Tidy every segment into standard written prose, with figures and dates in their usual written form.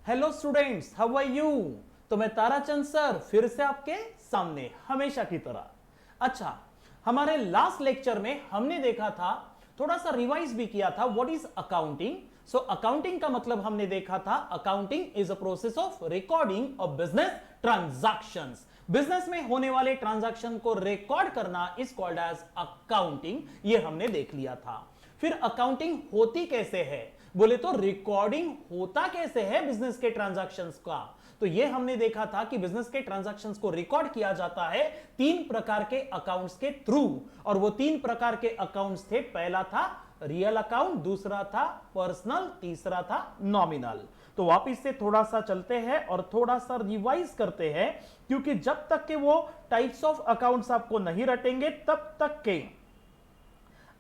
Hello students, how are you. तो मैं Tarachand sir फिर से आपके सामने हमेशा की तरह। अच्छा, हमारे लास्ट लेक्चर में हमने देखा था, थोड़ा सा रिवाइज भी किया था, what is accounting. So accounting का मतलब हमने देखा था, accounting is a process of recording of business transactions. Business में होने वाले ट्रांजैक्शन को रिकॉर्ड करना इज कॉल्ड एज अकाउंटिंग। ये हमने देख लिया था। फिर अकाउंटिंग होती कैसे है, बोले तो रिकॉर्डिंग होता कैसे है बिजनेस के ट्रांजैक्शंस का। तो ये हमने देखा था कि बिजनेस के ट्रांजैक्शंस को रिकॉर्ड किया जाता है 3 प्रकार के अकाउंट्स के थ्रू, और वो 3 प्रकार के अकाउंट्स थे। पहला था रियल अकाउंट, दूसरा था पर्सनल, तीसरा था नॉमिनल। तो वापिस से थोड़ा सा चलते हैं और थोड़ा सा रिवाइज करते हैं, क्योंकि जब तक के वो टाइप्स ऑफ अकाउंट्स आपको नहीं रटेंगे तब तक के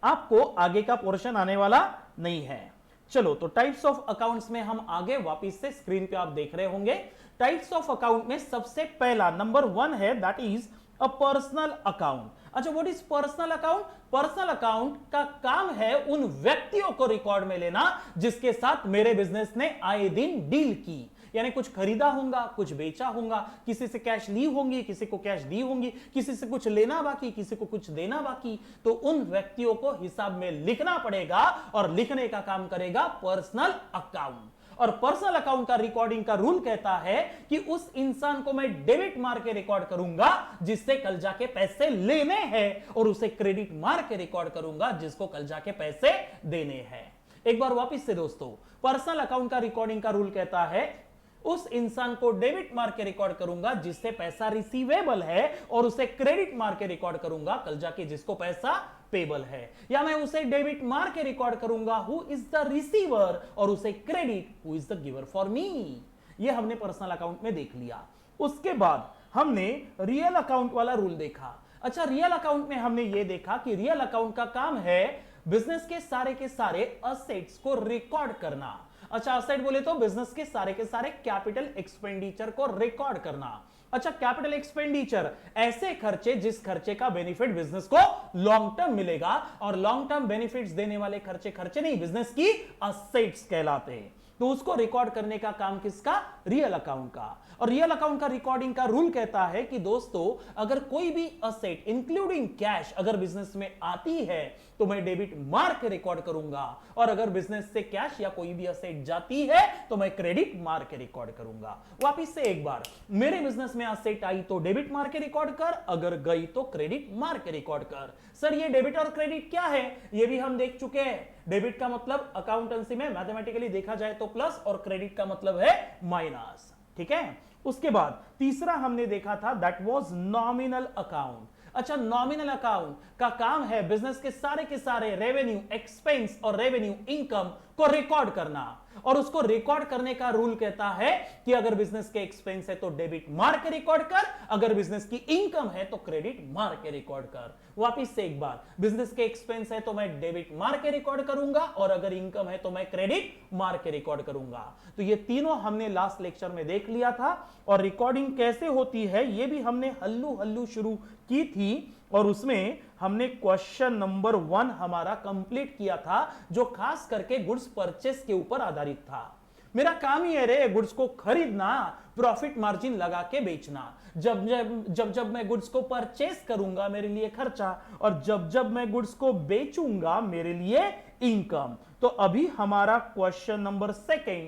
आपको आगे का पोर्शन आने वाला नहीं है। चलो, तो टाइप्स ऑफ अकाउंट्स में हम आगे वापस से स्क्रीन पे आप देख रहे होंगे। टाइप्स ऑफ अकाउंट में सबसे पहला नंबर 1 है, that is a personal account. अच्छा, what is personal account? Personal account का काम है उन व्यक्तियों को रिकॉर्ड में लेना जिसके साथ मेरे बिजनेस ने आए दिन डील की, यानी कुछ खरीदा होगा, कुछ बेचा होगा, किसी से कैश ली होंगी, किसी को कैश दी होंगी, किसी से कुछ लेना बाकी, किसी को कुछ देना बाकी। तो उन व्यक्तियों को हिसाब में लिखना पड़ेगा, और लिखने का काम करेगा पर्सनल अकाउंट। और पर्सनल अकाउंट का रिकॉर्डिंग का रूल कहता है कि उस इंसान को मैं डेबिट मार के रिकॉर्ड करूंगा जिससे कल जाके पैसे लेने हैं, और उसे क्रेडिट मार के रिकॉर्ड करूंगा जिसको कल जाके पैसे देने हैं। एक बार वापस से दोस्तों, पर्सनल अकाउंट का रिकॉर्डिंग का रूल कहता है उस इंसान को डेबिट मार के रिकॉर्ड करूंगा जिससे पैसा रिसीवेबल है, और उसे क्रेडिट मार के रिकॉर्ड करूंगा कल जाके जिसको पैसा पेबल है। या मैं उसे डेबिट मार के रिकॉर्ड करूंगा हु इज द रिसीवर, और उसे credit who is the giver for me. ये हमने पर्सनल अकाउंट में देख लिया। उसके बाद हमने रियल अकाउंट वाला रूल देखा। अच्छा, रियल अकाउंट में हमने ये देखा कि रियल अकाउंट का काम है बिजनेस के सारे असेट्स को रिकॉर्ड करना। अच्छा, असेट बोले तो बिजनेस के सारे कैपिटल एक्सपेंडिचर को रिकॉर्ड करना। अच्छा, कैपिटल एक्सपेंडिचर ऐसे खर्चे जिस खर्चे का बेनिफिट बिजनेस को लॉन्ग टर्म मिलेगा, और लॉन्ग टर्म बेनिफिट्स देने वाले खर्चे नहीं, बिजनेस की असेट्स कहलाते हैं। तो उसको रिकॉर्ड करने का काम किसका? रियल अकाउंट का। और रियल अकाउंट का रिकॉर्डिंग का रूल कहता है कि दोस्तों, अगर कोई भी असेट इंक्लूडिंग कैश अगर बिजनेस में आती है तो मैं डेबिट मार के रिकॉर्ड करूंगा, और अगर बिजनेस से कैश या कोई भी असेट जाती है तो मैं क्रेडिट मार के रिकॉर्ड करूंगा। वापिस से एक बार, मेरे बिजनेस में असेट आई तो डेबिट मार के रिकॉर्ड कर, अगर गई तो क्रेडिट मार के रिकॉर्ड कर। सर, ये डेबिट और क्रेडिट क्या है? ये भी हम देख चुके हैं। डेबिट का मतलब अकाउंटेंसी में मैथमेटिकली देखा जाए तो प्लस, और क्रेडिट का मतलब है माइनस। ठीक है। उसके बाद तीसरा हमने देखा था, दैट वाज नॉमिनल अकाउंट। अच्छा, नॉमिनल अकाउंट का काम है बिजनेस के सारे रेवेन्यू एक्सपेंस और रेवेन्यू इनकम को रिकॉर्ड करना, और उसको रिकॉर्ड करने का रूल कहता है कि अगर बिजनेस के एक्सपेंस है तो डेबिट मार के रिकॉर्ड कर, अगर बिजनेस की इनकम है तो क्रेडिट मार के रिकॉर्ड कर। वापिस से एक बार, बिजनेस के एक्सपेंस है तो मैं डेबिट मार के रिकॉर्ड करूंगा, और अगर इनकम है तो मैं क्रेडिट मार के रिकॉर्ड करूंगा। तो ये तीनों हमने लास्ट लेक्चर में देख लिया था, और रिकॉर्डिंग कैसे होती है ये भी हमने हल्लू शुरू की थी, और उसमें हमने क्वेश्चन नंबर 1 हमारा कंप्लीट किया था, जो खास करके गुड्स परचेस के ऊपर आधारित था। मेरा काम ही है रे गुड्स को खरीदना, प्रॉफिट मार्जिन लगा के बेचना। जब मैं गुड्स को परचेस करूंगा मेरे लिए खर्चा, और जब मैं गुड्स को बेचूंगा मेरे लिए इनकम। तो अभी हमारा क्वेश्चन नंबर 2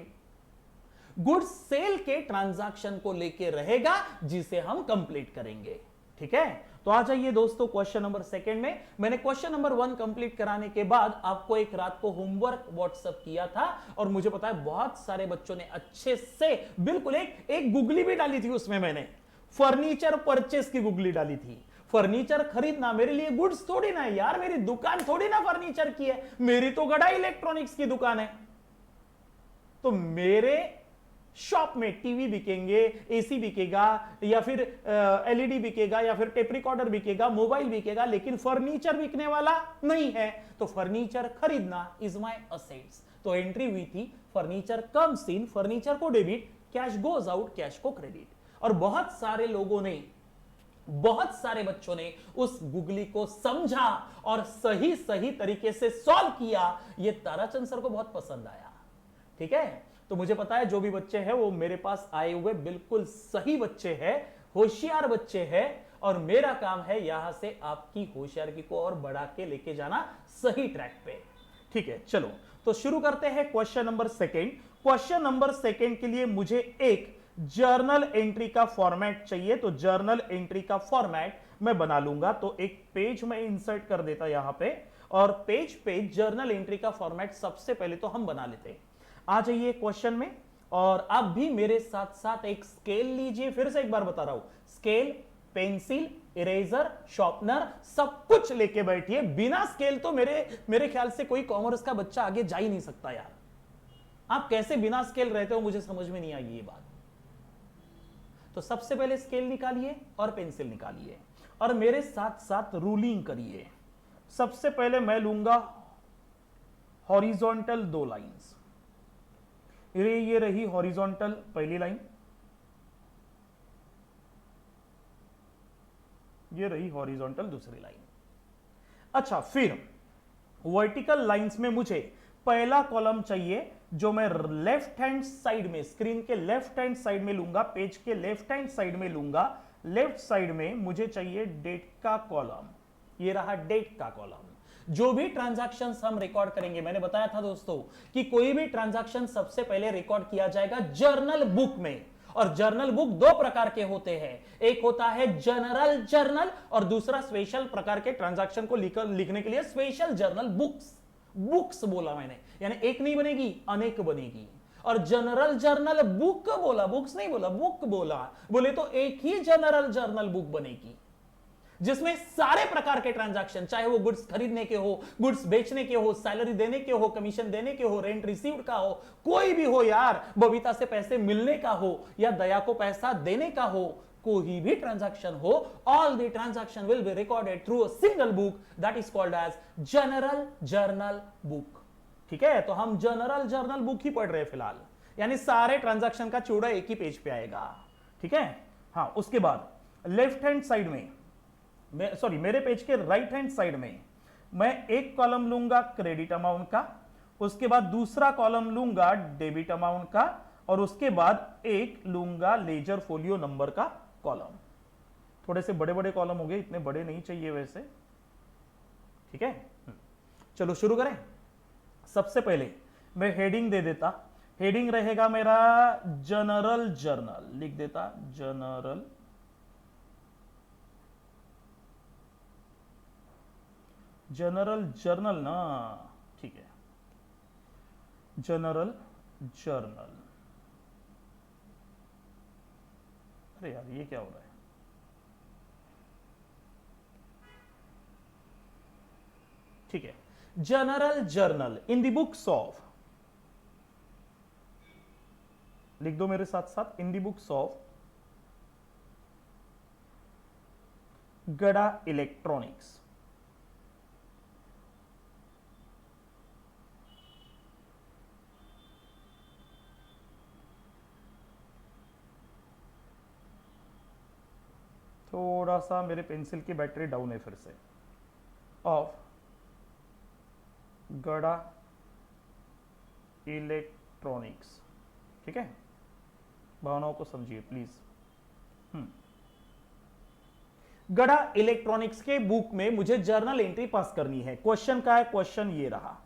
गुड्स सेल के ट्रांजैक्शन को लेके रहेगा, जिसे हम कंप्लीट करेंगे। ठीक है, तो आ जाइए दोस्तों क्वेश्चन नंबर 2 में। मैंने क्वेश्चन नंबर 1 कंप्लीट कराने के बाद आपको एक रात को होमवर्क व्हाट्सएप किया था, और मुझे पता है बहुत सारे बच्चों ने अच्छे से बिल्कुल एक गुगली भी डाली थी। उसमें मैंने फर्नीचर परचेस की गुगली डाली थी। फर्नीचर खरीदना मेरे लिए गुड्स थोड़ी ना है यार, मेरी दुकान थोड़ी ना फर्नीचर की है, मेरी तो गड़ा इलेक्ट्रॉनिक्स की दुकान है। तो मेरे शॉप में टीवी बिकेंगे, एसी बिकेगा, या फिर एलईडी बिकेगा, या फिर टेप रिकॉर्डर बिकेगा, मोबाइल बिकेगा, लेकिन फर्नीचर बिकने वाला नहीं है। तो फर्नीचर खरीदना इज माय असेट्स। तो एंट्री हुई थी फर्नीचर कम्स इन, फर्नीचर को debit, cash goes out, cash को क्रेडिट। और बहुत सारे लोगों ने, बहुत सारे बच्चों ने उस गुगली को समझा और सही तरीके से सॉल्व किया। ये ताराचंद सर को बहुत पसंद आया। ठीक है, तो मुझे पता है जो भी बच्चे हैं वो मेरे पास आए हुए बिल्कुल सही बच्चे हैं, होशियार बच्चे हैं, और मेरा काम है यहां से आपकी होशियारी को और बढ़ा के लेके जाना सही ट्रैक पे। ठीक है, चलो तो शुरू करते हैं question number second. Question number second के लिए मुझे एक जर्नल एंट्री का फॉर्मेट चाहिए, तो जर्नल एंट्री का फॉर्मेट मैं बना लूंगा। तो एक पेज में इंसर्ट कर देता यहां पे, और पेज पे जर्नल एंट्री का फॉर्मेट सबसे पहले तो हम बना लेते हैं। आ जाइए क्वेश्चन में, और आप भी मेरे साथ साथ एक स्केल लीजिए। फिर से एक बार बता रहा हूं, स्केल, पेंसिल, इरेजर, शॉर्पनर सब कुछ लेके बैठिए। बिना स्केल तो मेरे ख्याल से कोई कॉमर्स का बच्चा आगे जा ही नहीं सकता यार। आप कैसे बिना स्केल रहते हो मुझे समझ में नहीं आई ये बात। तो सबसे पहले स्केल निकालिए और पेंसिल निकालिए, और मेरे साथ साथ रूलिंग करिए। सबसे पहले मैं लूंगा हॉरिजॉन्टल 2 लाइंस। ये रही हॉरिजॉन्टल पहली लाइन, ये रही हॉरिजॉन्टल दूसरी लाइन। अच्छा, फिर वर्टिकल लाइंस में मुझे पहला कॉलम चाहिए जो मैं लेफ्ट हैंड साइड में, स्क्रीन के लेफ्ट हैंड साइड में लूंगा, पेज के लेफ्ट हैंड साइड में लूंगा। लेफ्ट साइड में मुझे चाहिए डेट का कॉलम। ये रहा डेट का कॉलम। जो भी ट्रांजैक्शंस हम रिकॉर्ड करेंगे, मैंने बताया था दोस्तों कि कोई भी ट्रांजैक्शन सबसे पहले रिकॉर्ड किया जाएगा जर्नल बुक में। और जर्नल बुक 2 प्रकार के होते हैं, एक होता है जनरल जर्नल और दूसरा स्पेशल प्रकार के ट्रांजैक्शन को लिखने के लिए स्पेशल जर्नल बुक्स। बुक्स बोला मैंने, यानी एक नहीं बनेगी, अनेक बनेगी। और जनरल जर्नल बुक बोला, बुक्स नहीं बोला, बुक बोला, बोले तो एक ही जनरल जर्नल बुक बनेगी जिसमें सारे प्रकार के ट्रांजैक्शन, चाहे वो गुड्स खरीदने के हो, गुड्स बेचने के हो, सैलरी देने के हो, कमीशन देने के हो, रेंट रिसीव्ड का हो, कोई भी हो यार, बबीता से पैसे मिलने का हो या दया को पैसा देने का हो, कोई भी ट्रांजैक्शन हो, all the transaction will be recorded through a single book that is called as general journal book. ठीक है, तो हम जनरल जर्नल बुक ही पढ़ रहे हैं फिलहाल, यानी सारे ट्रांजैक्शन का चूड़ा एक ही पेज पे आएगा। ठीक है, हाँ, उसके बाद लेफ्ट हैंड साइड में, सॉरी मेरे पेज के राइट हैंड साइड में मैं एक कॉलम लूंगा क्रेडिट अमाउंट का, उसके बाद दूसरा कॉलम लूंगा डेबिट अमाउंट का, और उसके बाद एक लूंगा लेजर फोलियो नंबर का कॉलम। थोड़े से बड़े बड़े कॉलम हो गए, इतने बड़े नहीं चाहिए वैसे। ठीक है, चलो शुरू करें। सबसे पहले मैं हेडिंग दे देता, हेडिंग रहेगा मेरा जनरल जर्नल, लिख देता जनरल जर्नल ना, ठीक है, जनरल जर्नल। अरे यार ये क्या हो रहा है, ठीक है, general journal in the books of, लिख दो मेरे साथ साथ, इन द बुक्स ऑफ गड़ा इलेक्ट्रॉनिक्स। थोड़ा सा मेरे पेंसिल की बैटरी डाउन है फिर से, ऑफ गड़ा इलेक्ट्रॉनिक्स। ठीक है, भावनाओं को समझिए प्लीज। गड़ा इलेक्ट्रॉनिक्स के बुक में मुझे जर्नल एंट्री पास करनी है। क्वेश्चन का है, क्वेश्चन ये रहा।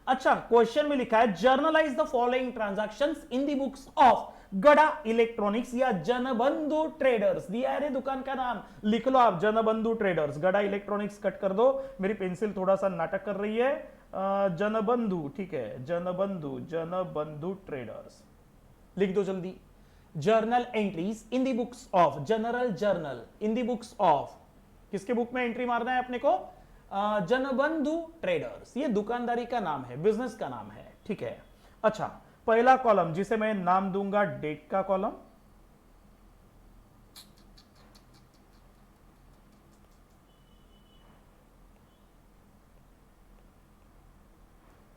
अच्छा, क्वेश्चन में लिखा है generalized the following transactions in the books of गड़ा इलेक्ट्रॉनिक्स या जनबंधु ट्रेडर्स। दिया है दुकान का नाम, लिख लो आप, जनबंधु ट्रेडर्स। गड़ा इलेक्ट्रॉनिक्स कट कर दो, मेरी पेंसिल थोड़ा सा नाटक कर रही है। जनबंधु, ठीक है, जनबंधु ट्रेडर्स लिख दो जल्दी। Journal entries in the books of, general journal in the books of, किसके बुक में एंट्री मारना है अपने को? जनबंधु ट्रेडर्स। ये दुकानदारी का नाम है, बिजनेस का नाम है। ठीक है, अच्छा, पहला कॉलम जिसे मैं नाम दूंगा डेट का कॉलम,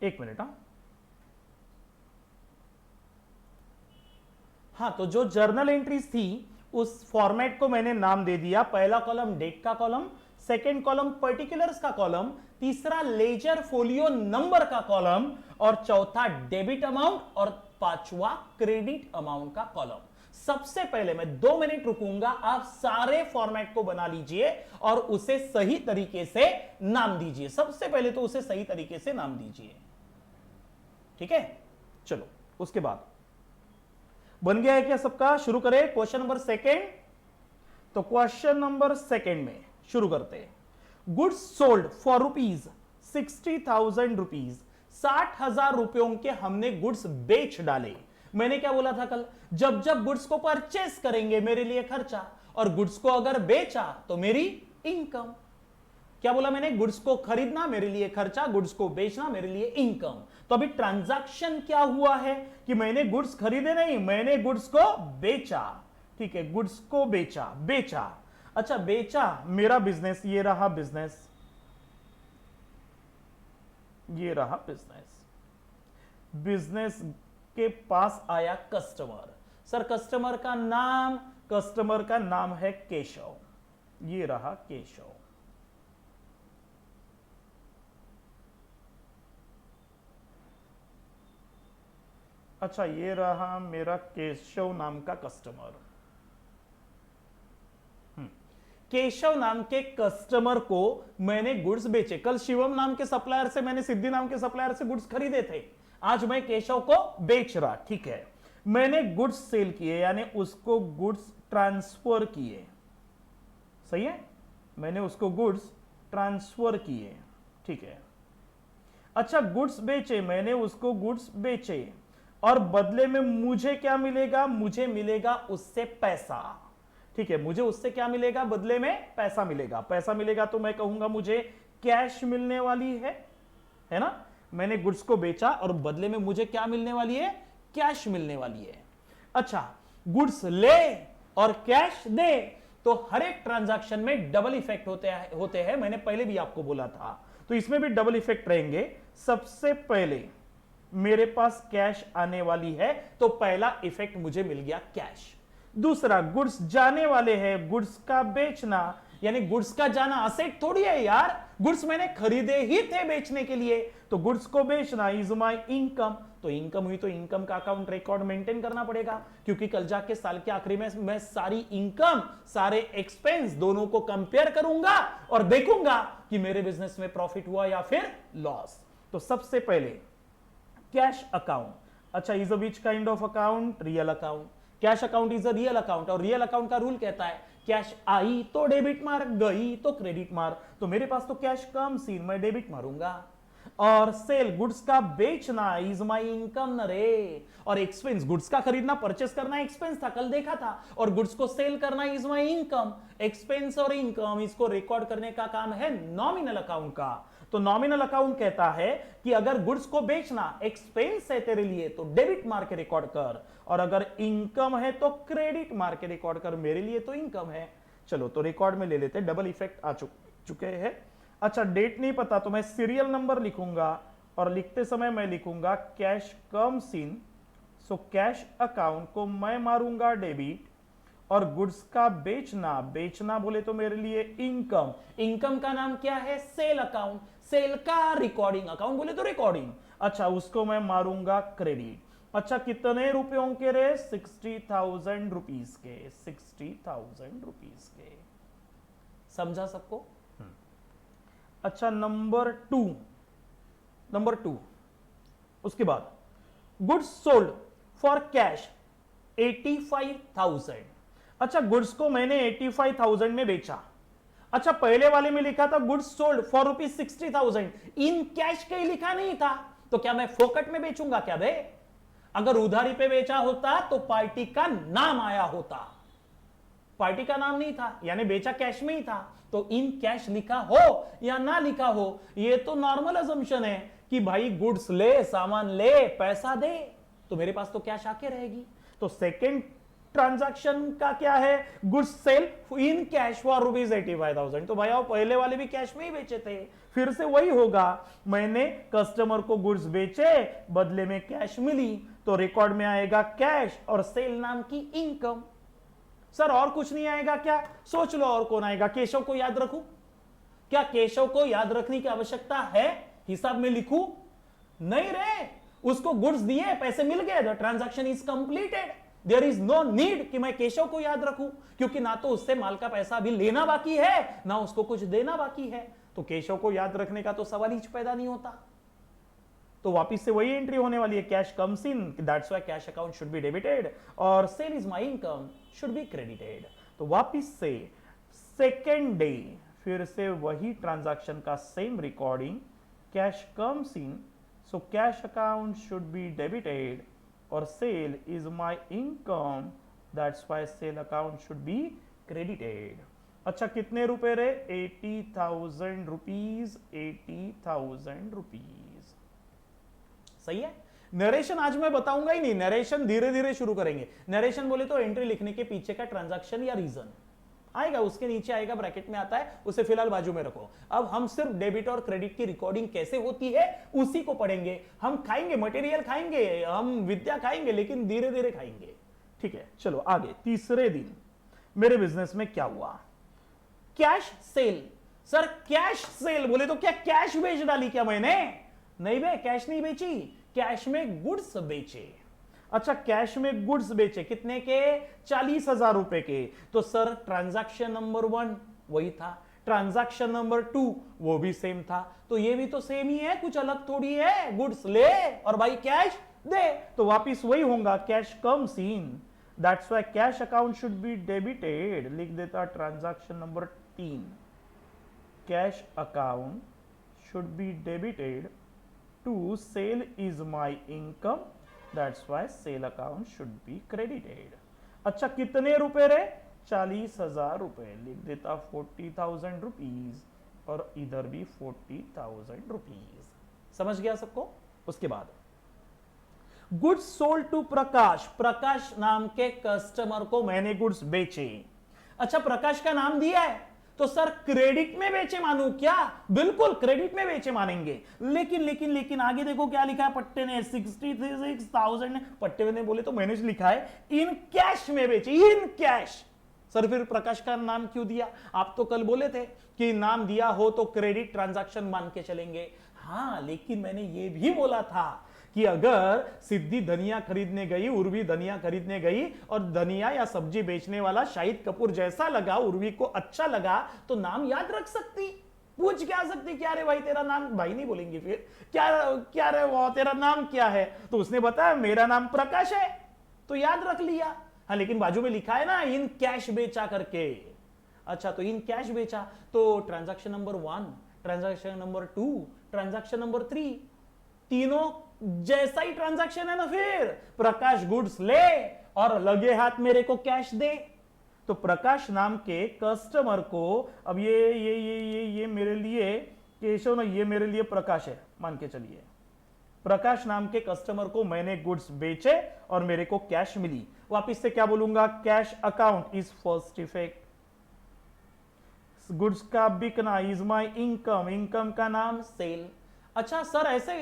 एक मिनट। हाँ, तो जो जर्नल एंट्रीज थी उस फॉर्मेट को मैंने नाम दे दिया। पहला कॉलम डेट का कॉलम, सेकेंड कॉलम पर्टिकुलर्स का कॉलम, तीसरा लेजर फोलियो नंबर का कॉलम, और चौथा डेबिट अमाउंट, और पांचवा क्रेडिट अमाउंट का कॉलम। सबसे पहले मैं 2 मिनट रुकूंगा, आप सारे फॉर्मेट को बना लीजिए और उसे सही तरीके से नाम दीजिए। सबसे पहले तो उसे सही तरीके से नाम दीजिए, ठीक है। चलो उसके बाद बन गया है क्या सबका? शुरू करें क्वेश्चन नंबर सेकेंड। तो क्वेश्चन नंबर सेकेंड में शुरू करते हैं। गुड्स सोल्ड फॉर ₹60,000, 60,000 रुपयों के हमने गुड्स बेच डाले। मैंने क्या बोला था कल? जब जब गुड्स को परचेस करेंगे मेरे लिए खर्चा, और गुड्स को अगर बेचा तो मेरी इनकम। क्या बोला मैंने? गुड्स को खरीदना मेरे लिए खर्चा, गुड्स को बेचना मेरे लिए इनकम। तो अभी ट्रांजैक्शन क्या हुआ है कि मैंने गुड्स खरीदे नहीं, मैंने गुड्स को बेचा। ठीक है, गुड्स को बेचा। अच्छा, बेचा, मेरा बिजनेस, ये रहा बिजनेस, ये रहा बिजनेस। बिजनेस के पास आया कस्टमर। सर कस्टमर का नाम है केशव, ये रहा केशव। अच्छा, ये रहा मेरा केशव नाम का कस्टमर। केशव नाम के कस्टमर को मैंने गुड्स बेचे। कल शिवम नाम के सप्लायर से, मैंने सिद्धि नाम के सप्लायर से गुड्स खरीदे थे, आज मैं केशव को बेच रहा। ठीक है, मैंने गुड्स सेल किए, यानी उसको गुड्स ट्रांसफर किए। सही है, मैंने उसको गुड्स ट्रांसफर किए। ठीक है, अच्छा गुड्स बेचे, मैंने उसको गुड्स बेचे, और बदले में मुझे क्या मिलेगा? मुझे मिलेगा उससे पैसा। ठीक है, मुझे उससे क्या मिलेगा? बदले में पैसा मिलेगा। पैसा मिलेगा तो मैं कहूंगा मुझे कैश मिलने वाली है ना। मैंने गुड्स को बेचा और बदले में मुझे क्या मिलने वाली है? कैश मिलने वाली है। अच्छा, गुड्स ले और कैश दे, तो हर एक ट्रांजैक्शन में डबल इफेक्ट होते हैं। मैंने पहले भी आपको बोला था, तो इसमें भी डबल इफेक्ट रहेंगे। सबसे पहले मेरे पास कैश आने वाली है, तो पहला इफेक्ट मुझे मिल गया कैश। दूसरा, गुड्स जाने वाले हैं, गुड्स का बेचना, यानी गुड्स का जाना असेट थोड़ी है यार, गुड्स मैंने खरीदे ही थे बेचने के लिए, तो गुड्स को बेचना इज माई इनकम। तो इनकम हुई तो इनकम का अकाउंट रिकॉर्ड मेंटेन करना पड़ेगा, क्योंकि कल जाके साल के आखिरी में मैं सारी इनकम, सारे एक्सपेंस दोनों को कंपेयर करूंगा और देखूंगा कि मेरे बिजनेस में प्रॉफिट हुआ या फिर लॉस। तो सबसे पहले कैश अकाउंट। अच्छा, is a which kind of account? Real account. Cash account is a real account, और रियल अकाउंट का रूल कहता है कैश आई तो डेबिट मार, गई तो क्रेडिट मार। तो मेरे पास तो कैश कम सीन, मैं डेबिट मारूंगा। और सेल, गुड्स का बेचना इज माई इनकम न रे। और एक्सपेंस, गुड्स का खरीदना, परचेस करना एक्सपेंस था, कल देखा था, और गुड्स को सेल करना इज माई इनकम। एक्सपेंस और इनकम, इसको रिकॉर्ड करने का काम है नॉमिनल अकाउंट का। तो नॉमिनल अकाउंट कहता है कि अगर गुड्स को बेचना एक्सपेंस है तेरे लिए तो डेबिट मार के रिकॉर्ड कर, और अगर इनकम है तो क्रेडिट मार के रिकॉर्ड कर, मेरे लिए तो इनकम है। चलो तो रिकॉर्ड में ले लेते, डबल इफेक्ट आ चुके हैं। अच्छा, डेट नहीं पता तो मैं सीरियल नंबर लिखूंगा, और लिखते समय मैं लिखूंगा कैश कम सीन। सो कैश अकाउंट को मैं मारूंगा डेबिट, और गुड्स का बेचना बोले तो मेरे लिए इनकम। इनकम का नाम क्या है? Sale account. सेल का रिकॉर्डिंग अकाउंट बोले तो रिकॉर्डिंग। अच्छा, उसको मैं मारूंगा क्रेडिट। अच्छा, कितने रुपयों के रे? 60,000 रुपीज के, 60,000 रुपीज के। समझा सबको? अच्छा, नंबर टू, उसके बाद गुड्स सोल्ड फॉर कैश 85,000। अच्छा, गुड्स को मैंने 85,000 में बेचा। अच्छा, पहले वाले में लिखा था goods sold for ₹60,000, in cash के ही लिखा नहीं था, तो क्या मैं फोकट में बेचूंगा क्या बे? अगर उधारी पे बेचा होता तो पार्टी का नाम आया होता, पार्टी का नाम नहीं था, यानी बेचा कैश में ही था। तो इन कैश लिखा हो या ना लिखा हो, ये तो नॉर्मल अजम्पशन है कि भाई गुड्स ले, सामान ले, पैसा दे, तो मेरे पास तो कैश आके रहेगी। तो सेकेंड ट्रांजैक्शन का क्या है? Goods sale in cash for ₹85,000। तो भाई आप पहले वाले भी कैश में ही बेचे थे, फिर से वही होगा। मैंने कस्टमर को गुड्स बेचे, बदले में कैश मिली, तो रिकॉर्ड में आएगा कैश और सेल नाम की इनकम। सर और कुछ नहीं आएगा क्या? सोच लो और कौन आएगा? केशव को याद रखूं क्या? केशव को याद रखने की आवश्यकता है? हिसाब में लिखूं? नहीं रे, उसको गुड्स दिए, पैसे मिल गए, the transaction is completed. There is no need कि मैं केशव को याद रखूं, क्योंकि ना तो उससे माल का पैसा अभी लेना बाकी है, ना उसको कुछ देना बाकी है, तो केशव को याद रखने का तो सवाल ही पैदा नहीं होता। तो वापिस से वही एंट्री होने वाली है, cash comes in, that's why cash account should be debited, और sale is my income should be credited. तो वापिस से सेकेंड डे फिर से वही ट्रांजैक्शन का same recording, cash comes in, so cash account should be debited, और sale is my income, that's why sale account should be credited. अच्छा कितने रुपए रे? 80,000 रुपीज, 80,000 रुपीज। सही है। नरेशन आज मैं बताऊंगा ही नहीं, नरेशन धीरे धीरे शुरू करेंगे। नरेशन बोले तो एंट्री लिखने के पीछे का ट्रांजैक्शन या रीजन आएगा, उसके नीचे आएगा, ब्रैकेट में आता है, उसे फिलहाल बाजू में रखो। अब हम सिर्फ डेबिट और क्रेडिट की रिकॉर्डिंग कैसे होती है उसी को पढ़ेंगे। हम खाएंगे, मटेरियल खाएंगे, हम विद्या खाएंगे, लेकिन धीरे धीरे खाएंगे। ठीक है, चलो आगे। तीसरे दिन मेरे बिजनेस में क्या हुआ? Cash cell. Sir cash cell बोले तो क्या कैश बेच डाली क्या मैंने? नहीं बे, कैश नहीं बेची, कैश में गुड्स बेचे। अच्छा कैश में गुड्स बेचे, कितने के? 40,000 रुपए के। तो सर ट्रांजैक्शन नंबर 1 वही था, ट्रांजैक्शन नंबर 2 वो भी सेम था, तो ये भी तो सेम ही है, कुछ अलग थोड़ी है। गुड्स ले और भाई कैश दे, तो वापिस वही होगा, cash comes in, that's why cash account should be debited. लिख देता transaction number 3, cash account should be debited to sale is my income, that's why sale account should be credited. अच्छा कितने रुपए रे? 40,000 रुपए। लिख देता 40,000 रुपीज, और इधर भी 40,000 रुपीज। समझ गया सबको? उसके बाद गुड्स सोल्ड टू प्रकाश, प्रकाश नाम के कस्टमर को मैंने गुड्स बेचे। अच्छा प्रकाश का नाम दिया है, तो सर क्रेडिट में बेचे मानू क्या? बिल्कुल क्रेडिट में बेचे मानेंगे, लेकिन लेकिन लेकिन आगे देखो क्या लिखा है पट्टे ने, 66,000 पट्टे ने बोले तो मैंने लिखा है इन कैश में बेचे, इन कैश। सर फिर प्रकाश का नाम क्यों दिया? आप तो कल बोले थे कि नाम दिया हो तो क्रेडिट ट्रांजैक्शन मान के चलेंगे। हाँ लेकिन मैंने ये भी बोला था कि अगर सिद्धि धनिया खरीदने गई, उर्वी धनिया खरीदने गई, और धनिया या सब्जी बेचने वाला शाहिद कपूर जैसा लगा, उर्वी को अच्छा लगा, तो नाम याद रख सकती, पूछ क्या सकती, क्या रे भाई तेरा नाम, भाई नहीं बोलेंगे फिर, क्या क्या रे वो तेरा नाम क्या है? तो उसने बताया मेरा नाम प्रकाश है, तो याद रख लिया। हाँ लेकिन बाजू में लिखा है ना इन कैश बेचा करके। अच्छा तो इन कैश बेचा, तो transaction number 1, transaction number 2, transaction number 3, तीनों जैसा ही ट्रांजैक्शन है ना। फिर प्रकाश गुड्स ले और लगे हाथ मेरे को कैश दे, तो प्रकाश नाम के कस्टमर को, अब ये मेरे लिए केशव ना, ये मेरे लिए प्रकाश है मान के चलिए। प्रकाश नाम के कस्टमर को मैंने गुड्स बेचे और मेरे को कैश मिली। वापिस से क्या बोलूंगा? Cash account is first effect, goods का बिकना इज माय इनकम, इनकम का नाम सेल। अच्छा सर ऐसे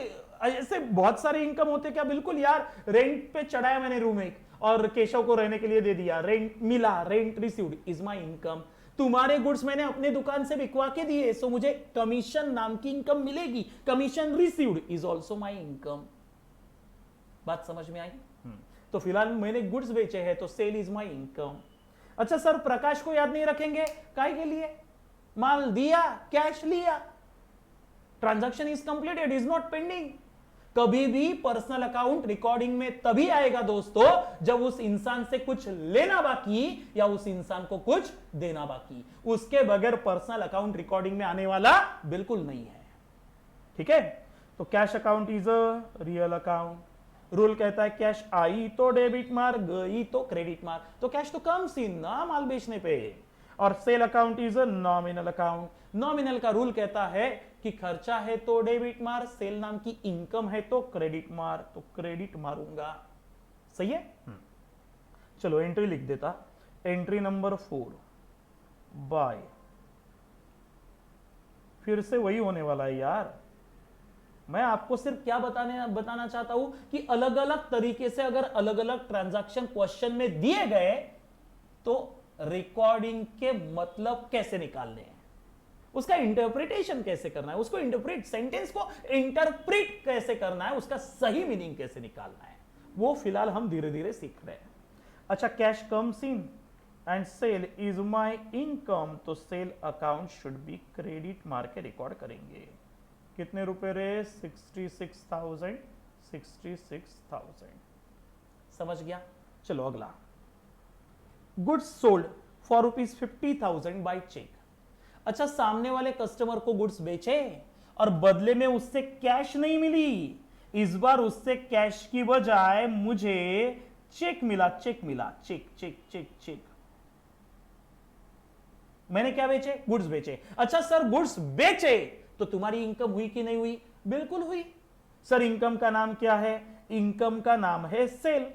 ऐसे बहुत सारे इनकम होते क्या? बिल्कुल यार, रेंट पे चढ़ाया मैंने रूम एक और केशव को रहने के लिए दे दिया, रेंट मिला, rent received is my income. तुम्हारे गुड्स मैंने अपने दुकान से बिकवा के दिए, सो मुझे कमीशन नाम की इनकम मिलेगी, commission received is also my income. बात समझ में आई? तो फिलहाल मैंने गुड्स बेचे हैं तो सेल इज माय इनकम। अच्छा सर प्रकाश को याद नहीं रखेंगे, काहे के लिए? माल दिया, कैश लिया, transaction is completed, is not pending. कभी भी पर्सनल अकाउंट रिकॉर्डिंग में तभी आएगा दोस्तों जब उस इंसान से कुछ लेना बाकी या उस इंसान को कुछ देना बाकी, उसके बगैर पर्सनल अकाउंट रिकॉर्डिंग में आने वाला बिल्कुल नहीं है। ठीक है, तो cash account is a real account. Rule कहता है कैश आई तो डेबिट मार, गई तो क्रेडिट मार, तो कैश तो कम्स इन ना माल बेचने पे। और cell account is a nominal account. Nominal का रूल कहता है कि खर्चा है तो डेबिट मार, सेल नाम की इनकम है तो क्रेडिट मार, तो क्रेडिट मारूंगा। सही है? चलो एंट्री लिख देता, एंट्री नंबर 4 बाय, फिर से वही होने वाला है यार। मैं आपको सिर्फ क्या बताना चाहता हूं कि अलग अलग तरीके से अगर अलग अलग ट्रांजैक्शन क्वेश्चन में दिए गए तो रिकॉर्डिंग के मतलब कैसे निकालने हैं। उसका इंटरप्रिटेशन कैसे करना है, उसको इंटरप्रेट, सेंटेंस को इंटरप्रेट कैसे करना है, उसका सही मीनिंग कैसे निकालना है, वो फिलहाल हम धीरे धीरे सीख रहे हैं। अच्छा, cash comes in and sale is my income, तो sale account should be credit मार के रिकॉर्ड करेंगे। कितने रुपए रे? 66,000। 66,000 समझ गया। चलो अगला, goods sold for ₹50,000 by cheque. अच्छा, सामने वाले कस्टमर को गुड्स बेचे और बदले में उससे कैश नहीं मिली, इस बार उससे कैश की बजाय मुझे चेक मिला। चेक मिला, चेक चेक चेक चेक। मैंने क्या बेचे? गुड्स बेचे। अच्छा सर, गुड्स बेचे तो तुम्हारी इनकम हुई कि नहीं हुई? बिल्कुल हुई। सर इनकम का नाम क्या है? इनकम का नाम है सेल।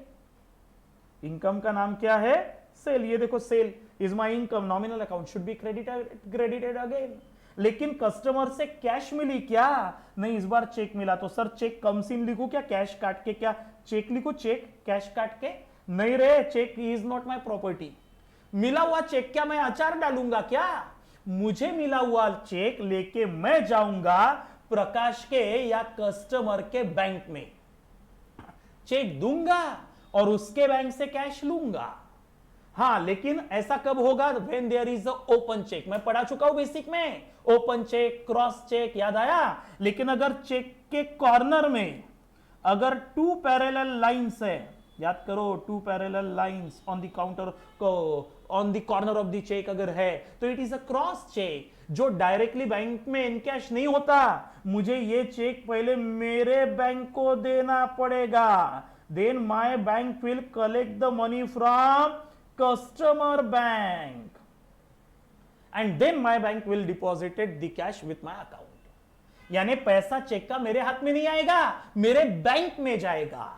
इनकम का नाम क्या है? सेल। ये देखो, sale is my income, nominal account should be credited again. लेकिन कस्टमर से कैश मिली क्या? नहीं, इस बार चेक मिला। तो सर चेक कम्स इन लिखूं क्या, कैश काट के? क्या चेक लिखूं, चेक कैश काट के? नहीं रे, cheque is not my property. मिला हुआ चेक क्या मैं अचार डालूंगा क्या? मुझे मिला हुआ चेक लेके मैं जाऊंगा प्रकाश के या कस्टमर के बैंक में, चेक दूंगा और उसके बैंक से कैश लूंगा। हाँ, लेकिन ऐसा कब होगा? When there is a open cheque. मैं पढ़ा चुका हूं बेसिक में, ओपन चेक, क्रॉस चेक, याद आया? लेकिन अगर चेक के कॉर्नर में अगर टू पैरेलल लाइंस है, याद करो, two parallel lines on the counter को on the corner of the cheque अगर है तो it is a cross cheque, जो डायरेक्टली बैंक में इनकैश नहीं होता। मुझे ये चेक पहले मेरे बैंक को देना पड़ेगा, then my bank will collect the money from customer bank and then my bank will deposited the cash with my account. यानी पैसा चेक का मेरे हाथ में नहीं आएगा, मेरे बैंक में जाएगा।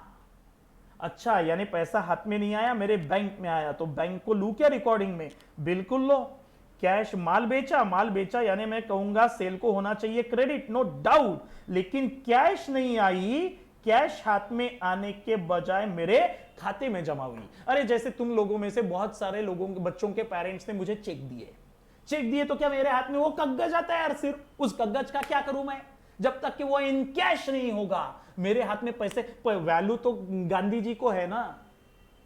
अच्छा, यानी पैसा हाथ में नहीं आया, मेरे बैंक में आया, तो बैंक को लू क्या रिकॉर्डिंग में? बिल्कुल लो। कैश, माल बेचा, माल बेचा यानी मैं कहूंगा सेल को होना चाहिए क्रेडिट, नो डाउट। लेकिन कैश नहीं आई, कैश हाथ में आने के बजाय मेरे खाते में जमा हुई। अरे जैसे तुम लोगों में से बहुत सारे लोगों के बच्चों के पेरेंट्स ने मुझे चेक दिए तो क्या मेरे हाथ में वो कागज आता है यार? सिर्फ उस कागज का क्या करूं मैं? जब तक कि वो इन कैश नहीं होगा मेरे हाथ में पैसे, वैल्यू तो गांधी जी को है ना,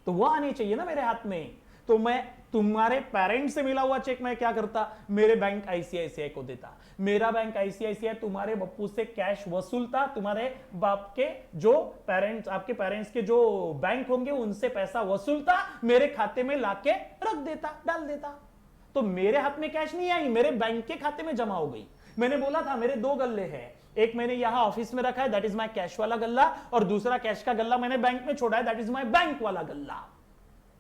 तो वो आनी चाहिए ना मेरे हाथ में। तो मैं तुम्हारे पेरेंट्स से मिला हुआ चेक मैं क्या करता? मेरे बैंक आईसीआईसीआई को देता। मेरा बैंक आईसीआईसीआई तुम्हारे बप्पू से कैश वसूलता, तुम्हारे बाप के जो पेरेंट्स, आपके पेरेंट्स के जो बैंक होंगे उनसे पैसा वसूलता, मेरे खाते में लाके रख देता, डाल देता। तो मेरे हाथ में कैश नहीं आई, मेरे बैंक के खाते में जमा हो गई। मैंने बोला था मेरे दो गल्ले हैं, एक मैंने यहां ऑफिस में रखा है, दैट इज माय कैश वाला गल्ला, और दूसरा कैश का गल्ला मैंने बैंक में छोड़ा है, दैट इज माय बैंक वाला गल्ला।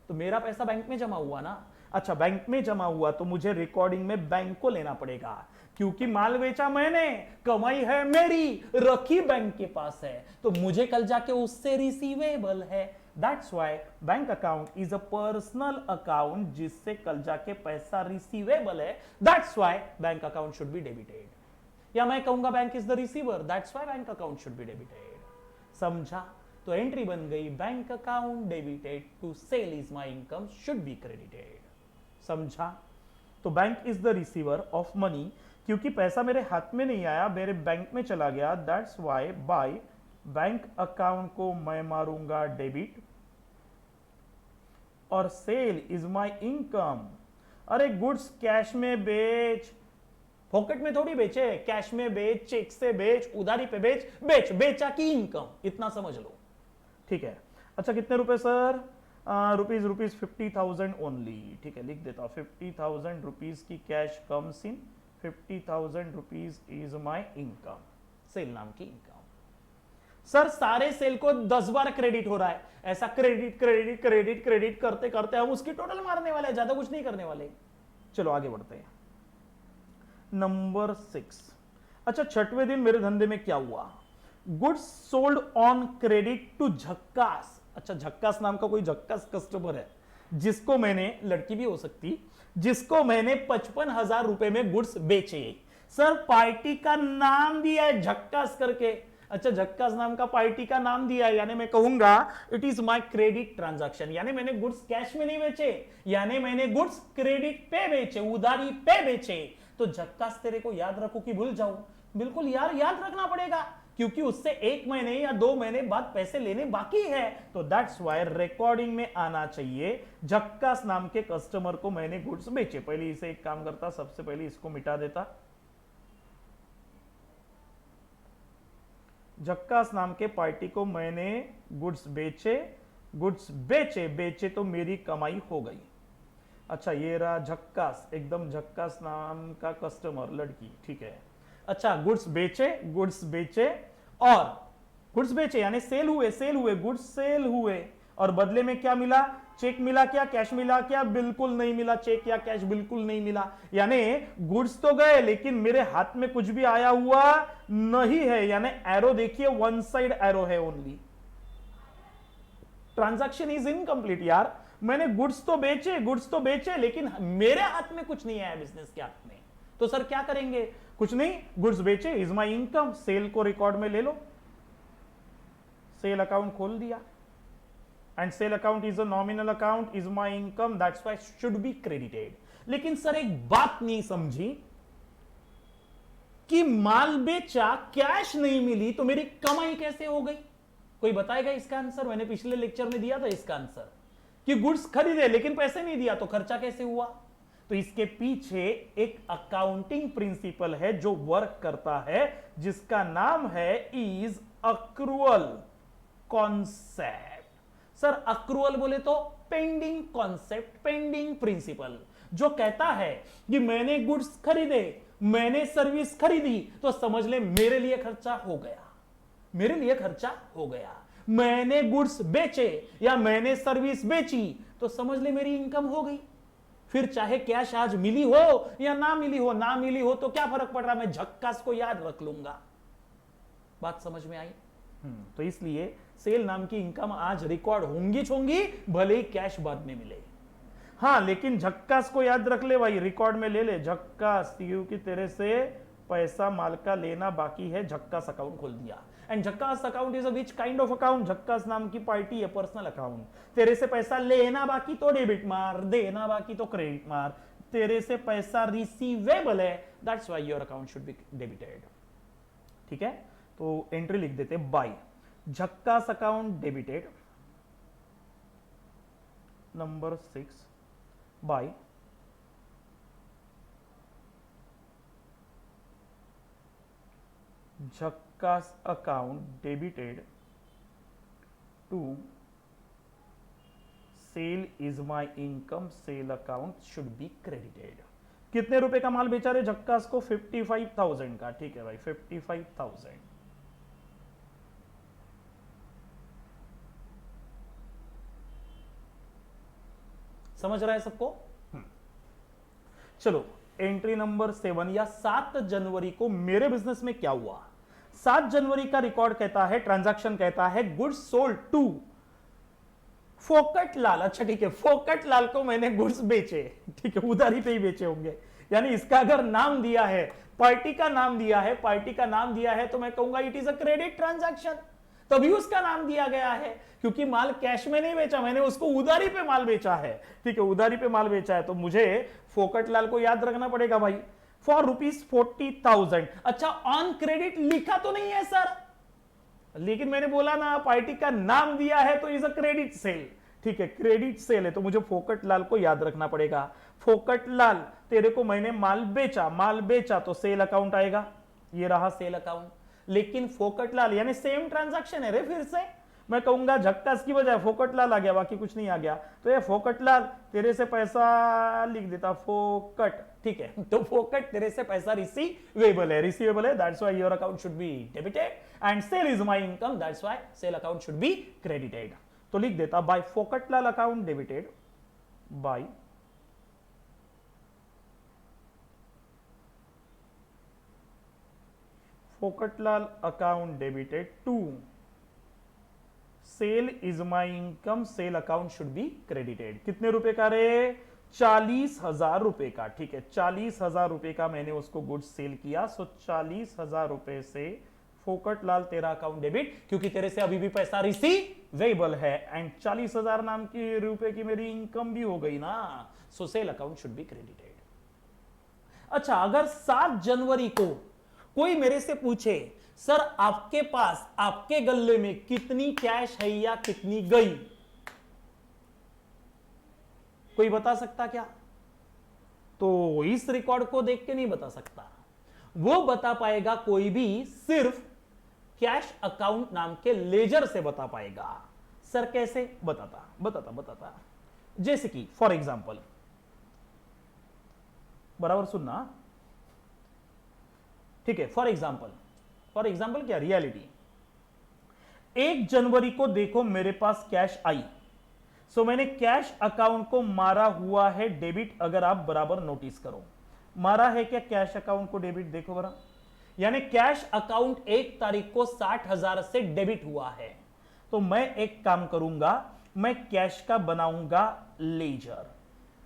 तो मेरा पैसा बैंक में जमा हुआ ना। अच्छा, बैंक में जमा हुआ तो मुझे रिकॉर्डिंग में बैंक को लेना पड़ेगा, क्योंकि माल बेचा मैंने, कमाई है मेरी, रखी बैंक के पास है, तो मुझे कल जाके उससे रिसीवेबल है। That's why bank account is a personal account, जिससे कल जाके पैसा रिसीवेबल है। That's why bank account should be debited. या मैं कहूंगा bank is the receiver, that's why bank account should be debited. समझा? तो एंट्री बन गई, bank account debited to sale is my income should be credited. समझा? तो bank is the receiver of money, क्योंकि पैसा मेरे हाथ में नहीं आया, मेरे बैंक में चला गया। That's why by bank account को मैं मारूंगा डेबिट, और सेल इज माय इनकम। अरे गुड्स कैश में बेच, पॉकेट में थोड़ी बेचे, कैश में बेच, चेक से बेच, उधारी पे बेच, बेचा की इनकम, इतना समझ लो। ठीक है। अच्छा, कितने रुपए सर? Rupees 50,000 only. ठीक है, लिख देता हूं 50,000 रुपीज की cash comes in, 50,000 rupees is my income, sale नाम की इनकम। सर सारे सेल को 10 बार क्रेडिट हो रहा है, ऐसा क्रेडिट क्रेडिट क्रेडिट क्रेडिट करते करते हम उसकी टोटल मारने वाले हैं, ज्यादा कुछ नहीं करने वाले। चलो आगे बढ़ते हैं। नंबर 6। अच्छा, छठवें दिन मेरे धंधे में क्या हुआ? Goods sold on credit to Jhakkas. अच्छा, झक्कास नाम का कोई झक्कास कस्टमर है, जिसको मैंने, लड़की भी हो सकती, जिसको मैंने 55,000 रुपए में गुड्स बेचे। सर पार्टी का नाम दिया है झक्कास करके। अच्छा, झक्कास नाम का पार्टी का नाम दिया है, यानी मैं कहूंगा it is my credit transaction. यानी मैंने गुड्स कैश में नहीं बेचे, यानी मैंने गुड्स क्रेडिट पे बेचे, उधारी पे बेचे। तो झक्कास तेरे को याद रखूं कि भूल जाऊं? बिल्कुल यार, याद रखना पड़ेगा, क्योंकि उससे 1 महीने या 2 महीने बाद पैसे लेने बाकी है। तो दैट्स वाई रिकॉर्डिंग में आना चाहिए झक्कास नाम के कस्टमर को मैंने गुड्स बेचे। पहले इसे एक काम करता, सबसे पहले इसको मिटा देता। झक्कास नाम के पार्टी को मैंने गुड्स बेचे, गुड्स बेचे, बेचे तो मेरी कमाई हो गई। अच्छा, ये रहा झक्कास, एकदम झक्कास नाम का कस्टमर, लड़की, ठीक है। अच्छा, गुड्स बेचे, गुड्स बेचे और गुड्स बेचे यानी सेल हुए, सेल हुए, गुड्स सेल हुए, और बदले में क्या मिला? चेक मिला क्या? कैश मिला क्या? बिल्कुल नहीं मिला, चेक या कैश बिल्कुल नहीं मिला। यानी गुड्स तो गए लेकिन मेरे हाथ में कुछ भी आया हुआ नहीं है। यानी एरो देखिए, वन साइड एरो है ओनली, ट्रांजैक्शन इज इनकम्प्लीट। यार मैंने गुड्स तो बेचे, गुड्स तो बेचे, लेकिन मेरे हाथ में कुछ नहीं आया बिजनेस के हाथ में। तो सर क्या करेंगे? कुछ नहीं, गुड्स बेचे इज माई इनकम, सेल को रिकॉर्ड में ले लो, सेल अकाउंट खोल दिया, and cell account is a nominal account, is my income, that's why should be credited. लेकिन सर एक बात नहीं समझी कि माल बेचा, कैश नहीं मिली, तो मेरी कमाई कैसे हो गई? कोई बताएगा इसका आंसर? मैंने पिछले लेक्चर में दिया था इसका आंसर कि गुड्स खरीदे लेकिन पैसे नहीं दिया, तो खर्चा कैसे हुआ? तो इसके पीछे एक अकाउंटिंग प्रिंसिपल है जो वर्क करता है, जिसका नाम है is accrual concept. Sir accrual बोले तो पेंडिंग कॉन्सेप्ट, पेंडिंग प्रिंसिपल, जो कहता है कि मैंने गुड्स खरीदे, मैंने सर्विस खरीदी, तो समझ ले मेरे लिए खर्चा हो गया, मेरे लिए खर्चा हो गया। मैंने गुड्स बेचे या मैंने सर्विस बेची, तो समझ ले मेरी इनकम हो गई। फिर चाहे कैश आज मिली हो या ना मिली हो, ना मिली हो तो क्या फर्क पड़ रहा, मैं झक्कास को याद रख लूंगा। बात समझ में आई? तो इसलिए सेल नाम की इनकम आज रिकॉर्ड होंगी, भले ही कैश बाद में मिले। हाँ, लेकिन झक्कास को याद रख ले भाई, रिकॉर्ड में ले ले झक्कास, क्योंकि तेरे से पैसा माल का लेना बाकी है। झक्कास अकाउंट खोल दिया। एंड झक्कास account is a which kind of account? झक्कास नाम की पार्टी है, पर्सनल अकाउंट। तेरे से पैसा लेना बाकी तो डेबिट मार, देना बाकी तो क्रेडिट मार। तेरे से पैसा रिसीवेबल है, that's why your account should be debited. ठीक है, तो एंट्री लिख देते by Jhakkas account debited number 6 by Jhakkas account debited to sale is my income, sale account should be credited. कितने रुपए का माल बेचा रे झक्कास को? 55,000 का। ठीक है भाई, 55,000। समझ रहा है सबको? चलो एंट्री नंबर 7 या 7 जनवरी को मेरे बिजनेस में क्या हुआ? 7 जनवरी का रिकॉर्ड कहता है, ट्रांजैक्शन कहता है गुड्स सोल्ड टू फोकट लाल। अच्छा ठीक है, फोकट लाल को मैंने गुड्स बेचे, ठीक है, उधारी पे ही बेचे होंगे। यानी इसका अगर नाम दिया है, पार्टी का नाम दिया है, पार्टी का नाम दिया है, तो मैं कहूंगा it is a credit transaction, तभी उसका नाम दिया गया है, क्योंकि माल कैश में नहीं बेचा, मैंने उसको उधारी पे माल बेचा है। ठीक है, उधारी पे माल बेचा है, तो मुझे फोकट लाल को याद रखना पड़ेगा भाई, फॉर ₹40,000। अच्छा, ऑन क्रेडिट लिखा तो नहीं है सर, लेकिन मैंने बोला ना पार्टी का नाम दिया है तो इज अ क्रेडिट सेल। ठीक है, क्रेडिट सेल है, तो मुझे फोकट लाल को याद रखना पड़ेगा। फोकट लाल, तेरे को मैंने माल बेचा, माल बेचा तो सेल अकाउंट आएगा, ये रहा सेल अकाउंट। लेकिन फोकट लाल यानी सेम ट्रांजैक्शन है रे, फिर से मैं कहूंगा झक्कास की बजाय फोकट लाल आ गया, बाकी कुछ नहीं आ गया। तो ये फोकट लाल, तेरे से पैसा लिख देता फोकट। ठीक है, तो फोकट तेरे से पैसा रिसीवेबल है, रिसीवेबल है, that's why your account should be debited, and sale is my income, that's why sale account should be credited. तो लिख देता by Fokat Lal account debited, by Fokatlal account debited to sale is my income, sale account should be credited. कितने रुपए का रे? 40,000 रुपए का। ठीक है, 40,000 रुपए का मैंने उसको गुड्स सेल किया, सो 40,000 रुपए से फोकटलाल तेरा अकाउंट डेबिट, क्योंकि तेरे से अभी भी पैसा रिसीवेबल है, एंड 40,000 नाम की रुपए की मेरी इनकम भी हो गई ना, so sale account should be credited. अच्छा, अगर 7 जनवरी को कोई मेरे से पूछे सर आपके पास आपके गल्ले में कितनी कैश है या कितनी गई, कोई बता सकता क्या? तो इस रिकॉर्ड को देख के नहीं बता सकता, वो बता पाएगा कोई भी सिर्फ कैश अकाउंट नाम के लेजर से बता पाएगा। सर कैसे? बताता। जैसे कि फॉर एग्जांपल, बराबर सुनना, ठीक है। फॉर एग्जांपल क्या, रियलिटी। 1 जनवरी को देखो मेरे पास कैश आई, सो मैंने कैश अकाउंट को मारा हुआ है डेबिट। अगर आप बराबर नोटिस करो, मारा है क्या कैश अकाउंट को डेबिट, देखो बरा, यानी कैश अकाउंट 1 तारीख को 60,000 से डेबिट हुआ है। तो मैं एक काम करूंगा, मैं कैश का बनाऊंगा लेजर।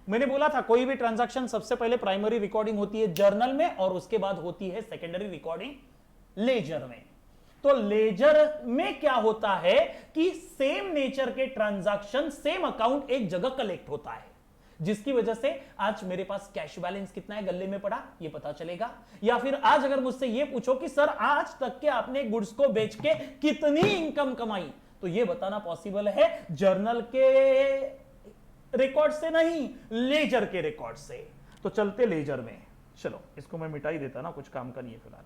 मैंने बोला था कोई भी ट्रांजैक्शन सबसे पहले प्राइमरी रिकॉर्डिंग होती है जर्नल में और उसके बाद होती है सेकेंडरी रिकॉर्डिंग लेजर में। तो लेजर में क्या होता है कि सेम नेचर के ट्रांजैक्शन, सेम अकाउंट एक जगह कलेक्ट होता है, जिसकी वजह से आज मेरे पास कैश बैलेंस कितना है गल्ले में पड़ा ये पता चलेगा। या फिर आज अगर मुझसे ये पूछो कि सर आज तक के आपने गुड्स को बेच के कितनी इनकम कमाई, तो ये बताना पॉसिबल है जर्नल के रिकॉर्ड से नहीं, लेजर के रिकॉर्ड से। तो चलते लेजर में, चलो इसको मैं मिटा ही देता ना, कुछ काम का नहीं है फिलहाल।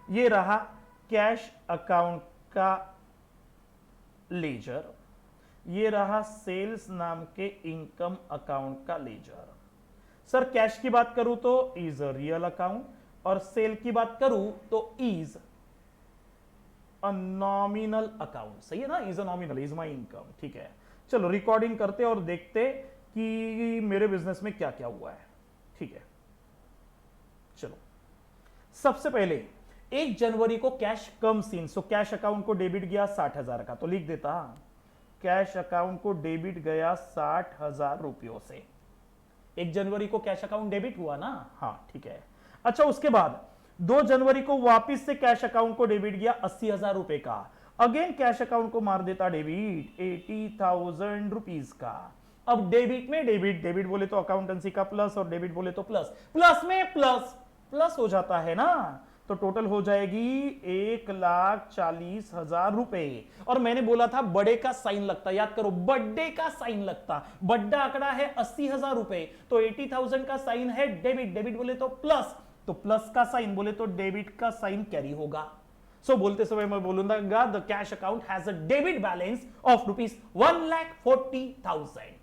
ये रहा कैश अकाउंट का लेजर, ये रहा सेल्स नाम के इनकम अकाउंट का लेजर। सर कैश की बात करूं तो इज अ रियल अकाउंट, और सेल की बात करूं तो इज अ नॉमिनल अकाउंट। सही है ना, is a nominal, is my income. ठीक है, चलो रिकॉर्डिंग करते और देखते कि मेरे बिजनेस में क्या क्या हुआ है। ठीक है, चलो सबसे पहले 1 जनवरी को कैश कम सीन, सो कैश अकाउंट को डेबिट गया 60,000 का, तो लिख देता कैश अकाउंट को डेबिट गया 60,000 रुपयों से। 1 जनवरी को कैश अकाउंट डेबिट हुआ ना, हाँ ठीक है। अच्छा, उसके बाद 2 जनवरी को वापस से कैश अकाउंट को डेबिट गया 80,000 रुपए का। अगेन कैश अकाउंट को मार देता डेबिट 80,000 रुपीज का। अब डेबिट में डेबिट बोले तो अकाउंटेंसी का प्लस, और डेबिट बोले तो प्लस, प्लस में प्लस हो जाता है ना, तो टोटल हो जाएगी 1,40,000 रुपए। और मैंने बोला था बड़े का साइन लगता, याद करो बर्थडे का साइन लगता, बड़ा आंकड़ा है 80,000 रुपए, तो 80,000 का साइन है डेबिट बोले तो प्लस, तो प्लस का साइन बोले तो डेबिट का साइन कैरी होगा। सो बोलते समय मैं बोलूंगा the cash account has a debit balance of ₹1,40,000।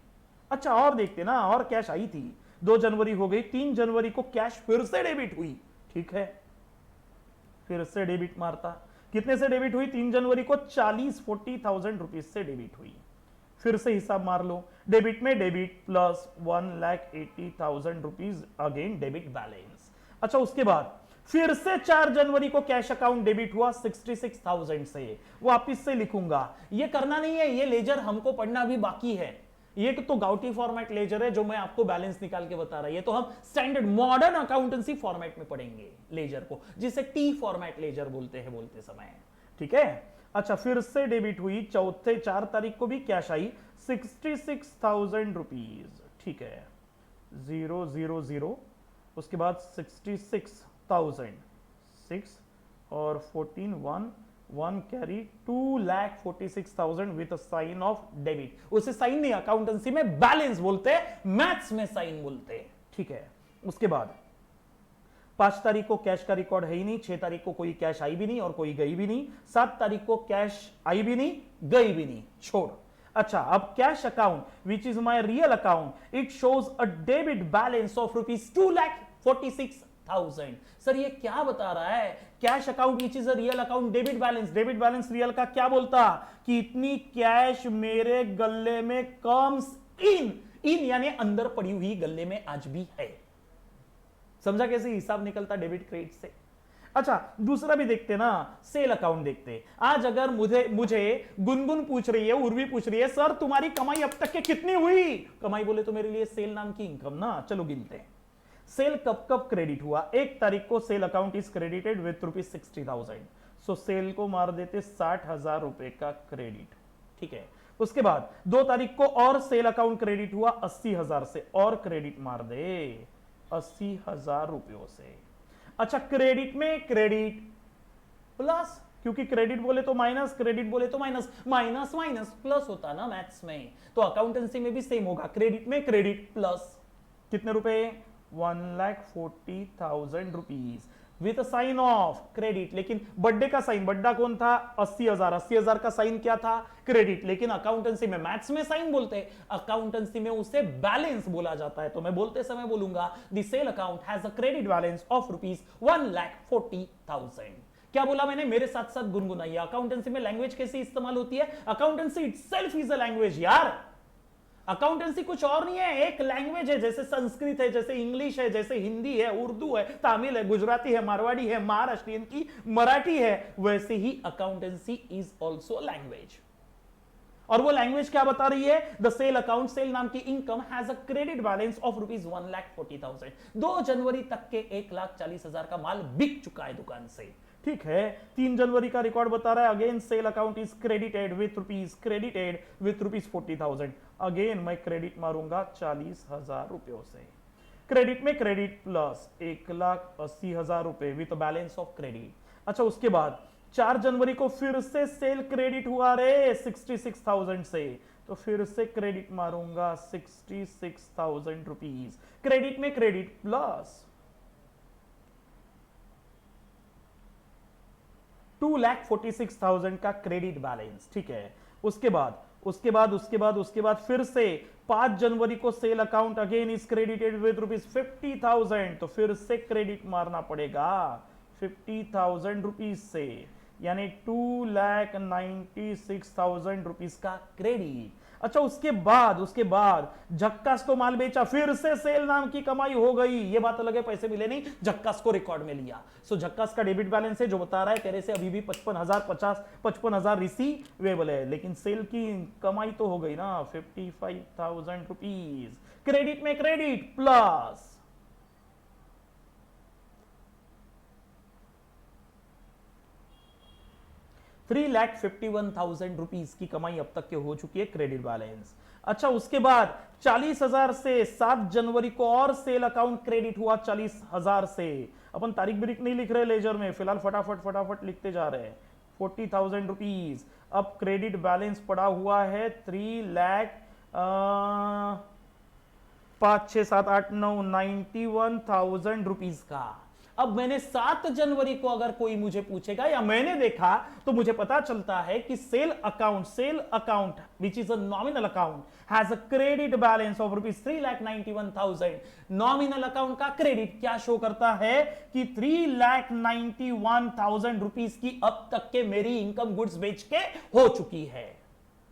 अच्छा, और देखते ना, और कैश आई थी, 2 जनवरी हो गई, 3 जनवरी को कैश फिर से डेबिट हुई। ठीक है, फिर से डेबिट मारता, कितने से डेबिट हुई 3 जनवरी को 40,000 रुपीज से डेबिट हुई। फिर से हिसाब मार लो, डेबिट में debit plus 1,80,000 rupees, again debit balance. अच्छा, उसके बाद फिर से 4 जनवरी को कैश अकाउंट डेबिट हुआ 66,000 से, वापिस से लिखूंगा। ये करना नहीं है, ये लेजर हमको पढ़ना भी बाकी है। ये तो गाउटी फॉर्मेट लेजर है जो मैं आपको बैलेंस निकाल के बता रहा है, ये तो हम स्टैंडर्ड मॉडर्न अकाउंटेंसी फॉर्मेट में पढ़ेंगे लेजर को, जिसे टी फॉर्मेट लेजर बोलते हैं बोलते समय। ठीक है, अच्छा फिर से डेबिट हुई, 4 तारीख को भी कैश आई 66,000 रुपीज। ठीक है, 000, उसके बाद 66,000, 6 और 14 1 carry 2,46,000 with a sign of debit. उसे साइन नहीं, अकाउंटेंसी में बैलेंस बोलते हैं, मैथ्स में साइन बोलते हैं। ठीक है, उसके बाद 5 तारीख को कैश का रिकॉर्ड है ही नहीं, 6 तारीख को कोई कैश आई भी नहीं और कोई गई भी नहीं, 7 तारीख को कैश आई भी नहीं गई भी नहीं, छोड़। अच्छा, अब cash account which is my real account, it shows a debit balance of ₹2,46,000। Sir ये क्या बता रहा है, cash account which is a real account, debit balance real का क्या बोलता कि इतनी कैश मेरे गल्ले में कम्स इन यानी अंदर पड़ी हुई गल्ले में आज भी है। समझा कैसे हिसाब निकलता डेबिट क्रेडिट से। अच्छा, दूसरा भी देखते ना, सेल अकाउंट देखते। आज अगर मुझे गुनगुन पूछ रही है, उर्वी पूछ रही है, सर तुम्हारी कमाई अब तक के कितनी हुई, कमाई बोले तो मेरे लिए सेल नाम की इनकम ना। चलो गिनते हैं, सेल कब कब क्रेडिट हुआ। 1 तारीख को sale account is credited with ₹60,000, so sale को मार देते 60,000 रुपए का क्रेडिट। ठीक है, उसके बाद 2 तारीख को और सेल अकाउंट क्रेडिट हुआ 80,000 से, और क्रेडिट मार दे 80,000 रुपयों से। अच्छा, क्रेडिट में क्रेडिट प्लस, क्योंकि क्रेडिट बोले तो माइनस, क्रेडिट बोले तो माइनस, माइनस माइनस प्लस होता ना मैथ्स में, तो अकाउंटेंसी में भी सेम होगा, क्रेडिट में क्रेडिट प्लस कितने रुपए 1,40,000 rupees with sign of credit. लेकिन बर्थडे का साइन, बड्डा कौन था 80,000, 80,000 का साइन क्या था क्रेडिट, लेकिन अकाउंटेंसी में, मैथ्स में साइन बोलते हैं, अकाउंटेंसी में उसे बैलेंस बोला जाता है। तो मैं बोलते समय बोलूंगा the sale account has a credit balance of rupees 1,40,000। क्या बोला मैंने, मेरे साथ साथ गुनगुनाइए। अकाउंटेंसी में लैंग्वेज कैसे इस्तेमाल होती है, accountancy itself is a language यार। अकाउंटेंसी कुछ और नहीं है, एक लैंग्वेज है, जैसे संस्कृत है, जैसे इंग्लिश है, जैसे हिंदी है, उर्दू है, तमिल है, गुजराती है, मारवाड़ी है, महाराष्ट्रियन की मराठी है, वैसे ही अकाउंटेंसी इज ऑल्सो लैंग्वेज। और वो लैंग्वेज क्या बता रही है, द सेल अकाउंट, सेल नाम की income has a credit balance of rupees 1,40,000। 2 जनवरी तक के 1,40,000 का माल बिक चुका है दुकान से, ठीक है। 3 जनवरी का रिकॉर्ड बता रहा है, again cell account is credited with rupees, credited with rupees 40,000। Again मैं क्रेडिट मारूंगा 40,000 रुपयों से, क्रेडिट में क्रेडिट प्लस 1,80,000 रुपए विथ बैलेंस ऑफ क्रेडिट। अच्छा, उसके बाद 4 जनवरी को फिर से सेल क्रेडिट हुआ रे 66,000 से, तो फिर से क्रेडिट मारूंगा 66,000 रुपीज, क्रेडिट में क्रेडिट प्लस 2,46,000 का क्रेडिट बैलेंस, ठीक है। उसके बाद फिर से 5 जनवरी को sale account again is credited with rupees 50,000, तो फिर से क्रेडिट मारना पड़ेगा 50,000 रुपीज से, यानी 2,96,000 रुपीज का क्रेडिट। अच्छा, उसके बाद झक्कास को माल बेचा, फिर से सेल नाम की कमाई हो गई, ये बात अलग है, पैसे मिले नहीं, झक्कास को रिकॉर्ड में लिया। सो झक्कास का डेबिट बैलेंस है जो बता रहा है तेरे से अभी भी 55,000 रिसीवेबल है, लेकिन सेल की कमाई तो हो गई ना 55,000 रुपीज, क्रेडिट में क्रेडिट प्लस 3,51,000 रुपीज की कमाई अब तक के हो चुकी है, क्रेडिट बैलेंस। अच्छा, उसके बाद 40,000 से 7 जनवरी को और सेल अकाउंट क्रेडिट हुआ 40,000 से। अपन तारीख बिरीख नहीं लिख रहे लेजर में, फिलहाल फटाफट लिखते जा रहे हैं। 40,000 रुपीज, अब क्रेडिट बैलेंस पड़ा हुआ है 3,5,6,7,8,9,91,000 रुपीज का। अब मैंने 7 जनवरी को अगर कोई मुझे पूछेगा या मैंने देखा तो मुझे पता चलता है कि sale account which is a nominal account has a credit balance of rupees 3,91,000। Nominal account का क्रेडिट क्या शो करता है कि 3,91,000 रुपीज की अब तक के मेरी इनकम गुड्स बेच के हो चुकी है।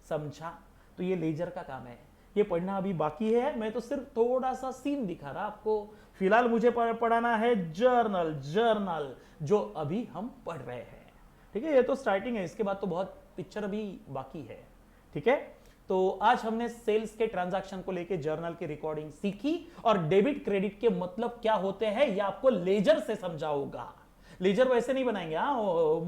समझा? तो ये लेजर का काम है, ये पढ़ना अभी बाकी है, मैं तो सिर्फ थोड़ा सा सीन दिखा रहा आपको। फिलहाल मुझे पढ़ाना है जर्नल जो अभी हम पढ़ रहे हैं, ठीक है। ये तो स्टार्टिंग है, इसके बाद तो बहुत पिक्चर अभी बाकी है, ठीक है। तो आज हमने सेल्स के ट्रांजैक्शन को लेके जर्नल की रिकॉर्डिंग सीखी और डेबिट क्रेडिट के मतलब क्या होते हैं ये आपको लेजर से समझा होगा। लेजर वैसे नहीं बनाएंगे,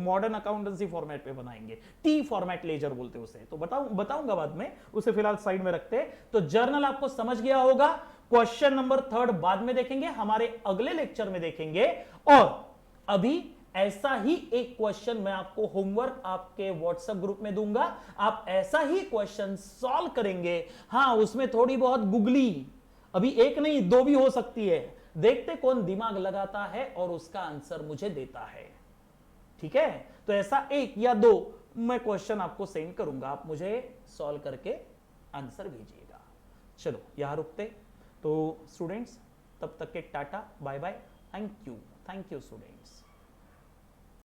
मॉडर्न अकाउंटेंसी फॉर्मेट पे बनाएंगे, टी फॉर्मेट लेजर बोलते हैं उसे, तो बताऊंगा बाद में, उसे फिलहाल साइड में रखते हैं। तो जर्नल आपको समझ गया होगा। क्वेश्चन नंबर 3 बाद में देखेंगे, हमारे अगले लेक्चर में देखेंगे। और अभी ऐसा ही एक क्वेश्चन मैं आपको होमवर्क आपके व्हाट्सएप ग्रुप में दूंगा, आप ऐसा ही क्वेश्चन सॉल्व करेंगे। हाँ, उसमें थोड़ी बहुत गुगली, अभी एक नहीं 2 भी हो सकती है, देखते कौन दिमाग लगाता है और उसका आंसर मुझे देता है, ठीक है। तो ऐसा 1 या 2 मैं क्वेश्चन आपको सेंड करूंगा, आप मुझे सॉल्व करके आंसर भेजिएगा। चलो यहां रुकते। तो स्टूडेंट्स, तब तक के tata bye bye, thank you students.